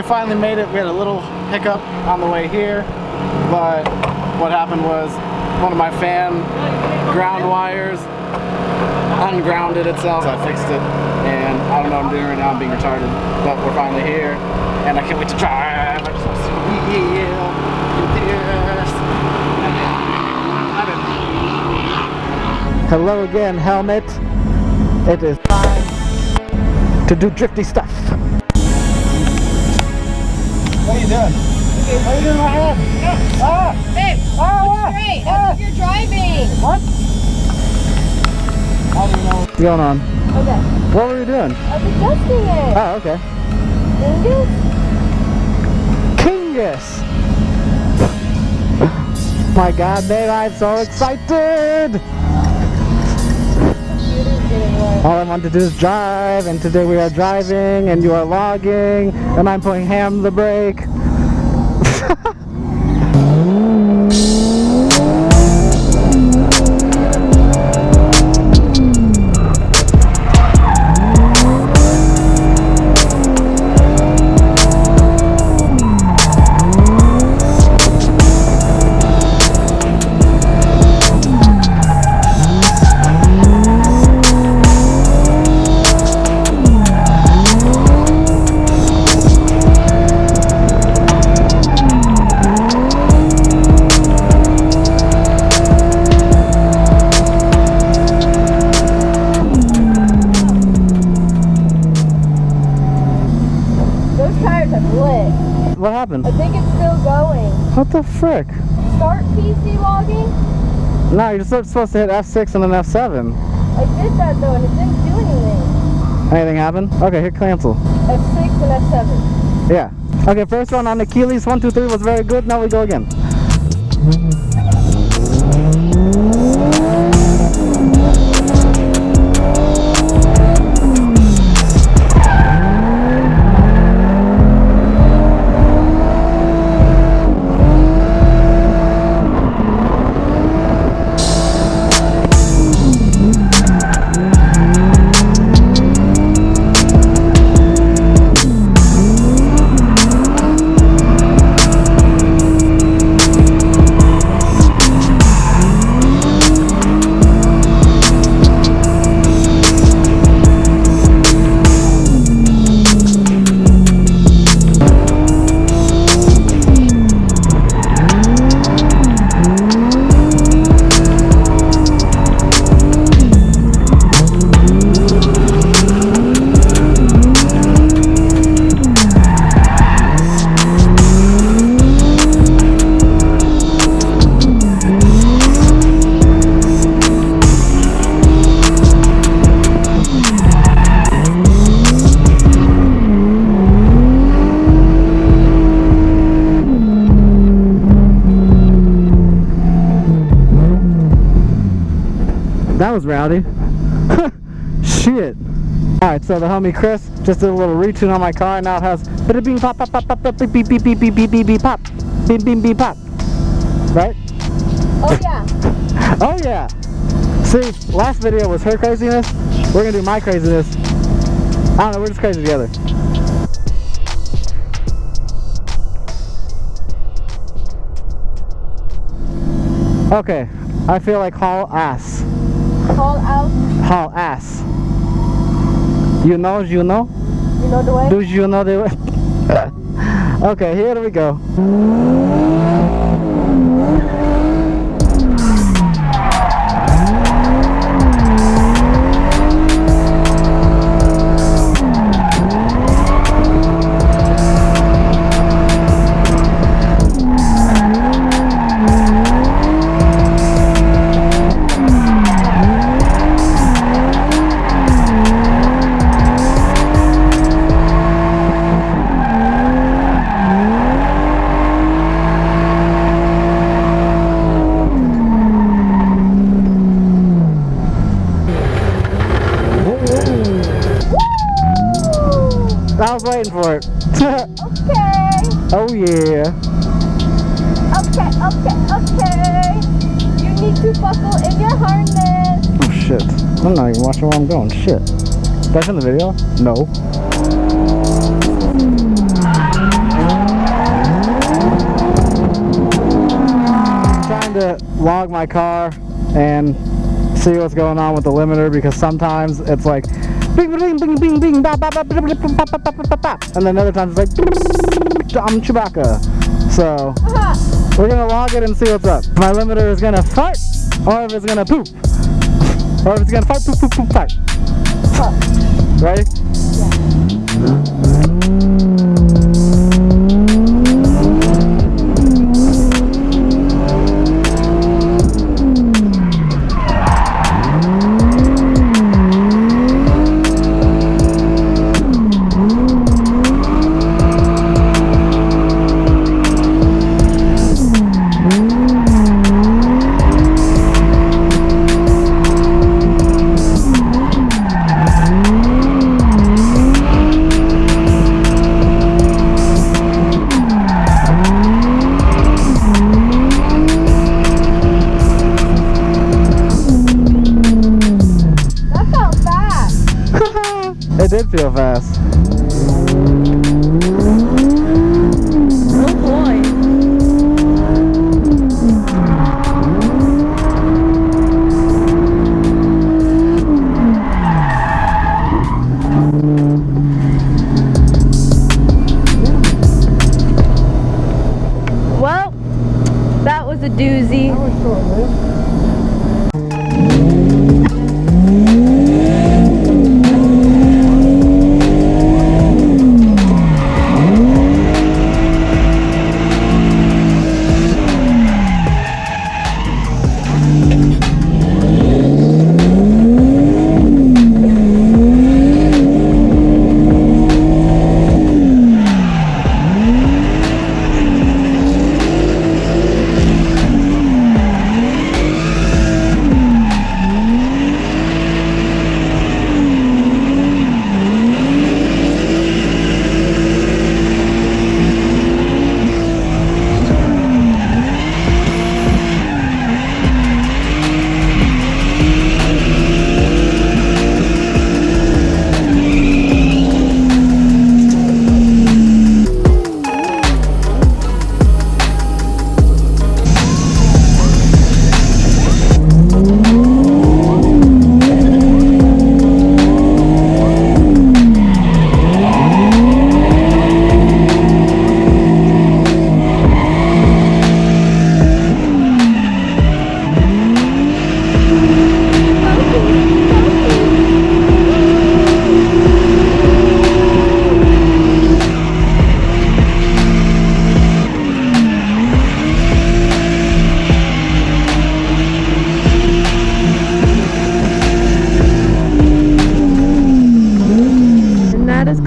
finally made it. We had a little hiccup on the way here, but what happened was one of my fan ground wires ungrounded itself. So I fixed it, and I don't know what I'm doing right now. I'm being retarded, but we're finally here, and I can't wait to drive. I just want to see this. Hello again, helmet. It is time to do drifty stuff. What are you doing? What are you doing in my head? Babe, straight. That's you're driving. What? I don't even know what's going on. Okay. What were you doing? I was adjusting it. Oh, okay. Kingus? Kingus! My god, babe, I'm so excited! All I want to do is drive, and today we are driving, and you are logging, and I'm putting ham the brake. What happened? I think it's still going. What the frick? Start PC logging? No, you're supposed to hit F6 and then F7. I did that though and it didn't do anything. Anything happened? Okay, hit cancel. F6 and F7. Yeah. Okay, first one on Achilles 1, 2, 3 was very good. Now we go again. That was rowdy. Shit. Alright, so the homie Chris just did a little retune on my car, and now it has bada bing pop pop pop pop pop beep beep beep beep beep beep beep beep pop. Beep beep beep pop. Right? Oh yeah. Oh yeah. See, last video was her craziness. We're gonna do my craziness. I don't know, we're just crazy together. Okay, I feel like haul ass. Haul out. Haul ass. You know? You know the way? Do you know the way? Okay, here we go. I was waiting for it. Okay. Oh yeah. Okay. You need to buckle in your harness. Oh shit. I'm not even watching where I'm going. Shit. That's in the video? No. log my car and see what's going on with the limiter, because sometimes it's like bing bing bing bing bing ba ba ba ba ba ba ba ba ba, and then other times it's like I'm Chewbacca. So we're gonna log it and see what's up. My limiter is gonna fart, or if it's gonna poop, or if it's gonna fart poop poop poop fart. Ready? It did feel fast. Oh boy. Well, that was a doozy.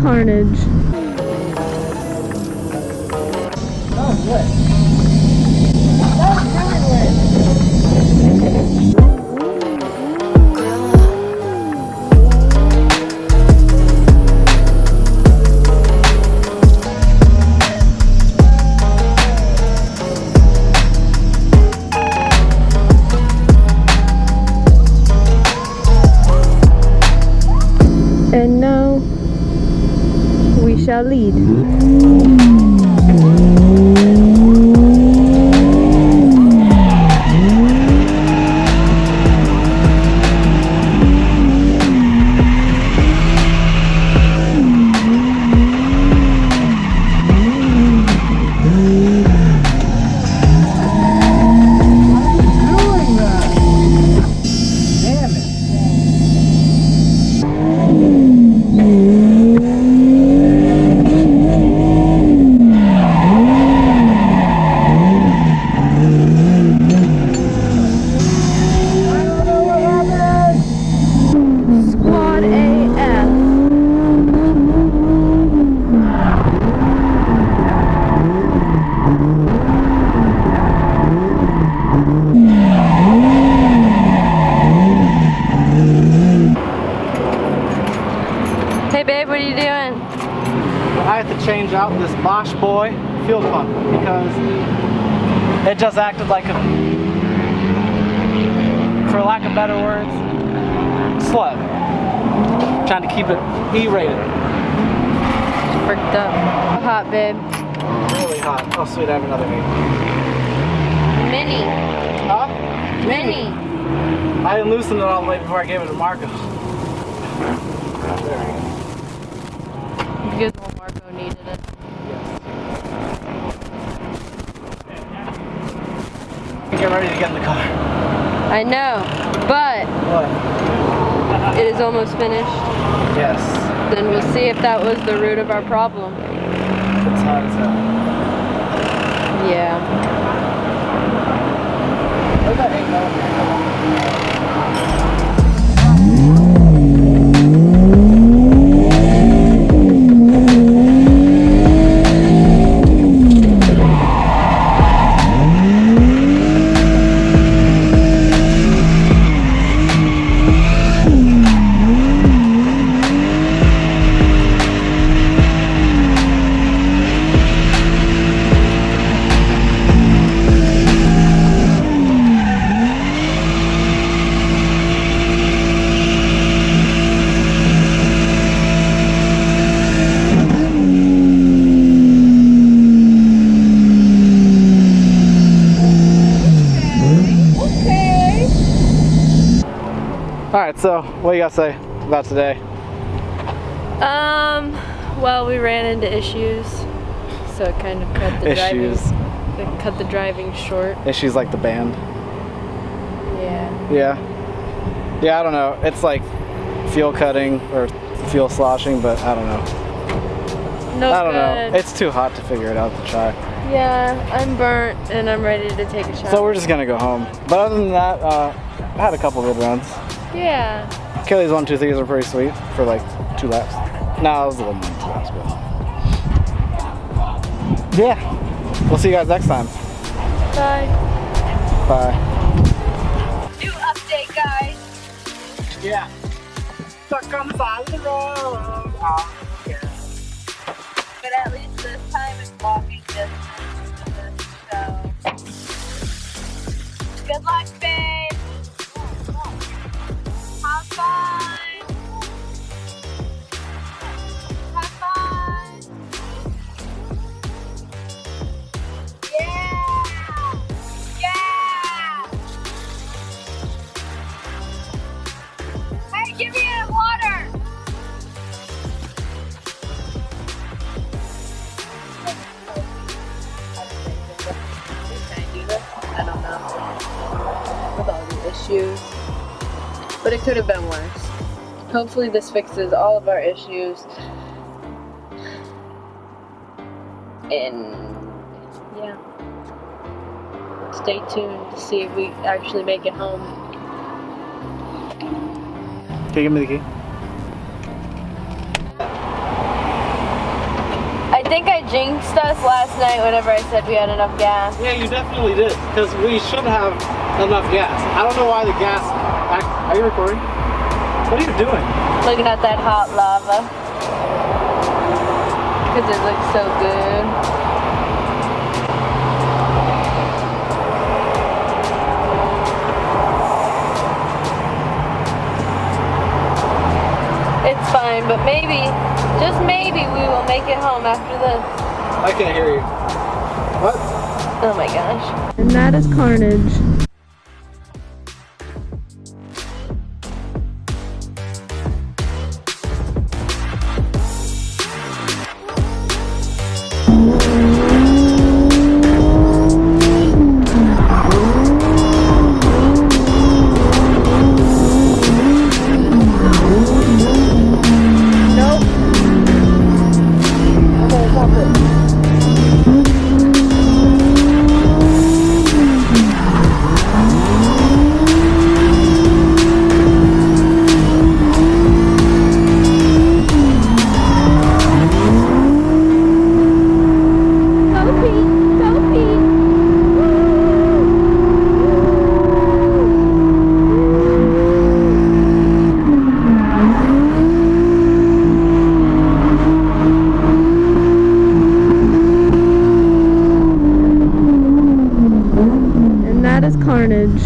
Carnage. That was lit. That was really lit. And now we shall lead. Hey babe, what are you doing? I had to change out this Bosch Boy fuel pump because it just acted like a, for lack of better words, slug. Trying to keep it E-rated. Fricked up. Hot, babe. Really hot. Oh sweet, I have another meat. Mini. Huh? Many. I loosened it all the way before I gave it to Marco. There we go. Because Marco needed it. Get ready to get in the car. I know, but What? it is almost finished. Yes. Then we'll see if that was the root of our problem. It's hot as hell. Yeah. Where's that 8mm? Alright, so what do you got to say about today? Well, we ran into issues, so it kind of cut the driving short. Issues like the band. Yeah. Yeah. Yeah, I don't know. It's like fuel cutting or fuel sloshing, but I don't know. No I don't good. know. It's too hot to figure it out to try. Yeah, I'm burnt and I'm ready to take a shower. So we're just gonna go home. But other than that, I had a couple good runs. Yeah. Kelly's 1, 2, 3s were pretty sweet for like 2 laps. No, it was a little more than 2 laps, but yeah. We'll see you guys next time. Bye. Bye. New update, guys. Yeah. Stuck on the side of the road. Oh, yeah. But at least this time it's walking distance. So good luck, babe. Have fun. Have fun. Yeah. Yeah. Hey, give me a water. Can I do this? I don't know. With all the issues. But it could have been worse. Hopefully this fixes all of our issues. And yeah. Stay tuned to see if we actually make it home. Can you give me the key? I think I jinxed us last night whenever I said we had enough gas. Yeah, you definitely did. Because we should have enough gas. I don't know why the gas... Are you recording? What are you doing? Looking at that hot lava. Because it looks so good. It's fine, but maybe, just maybe, we will make it home after this. I can't hear you. What? Oh my gosh. And that is Carnage. Carnage.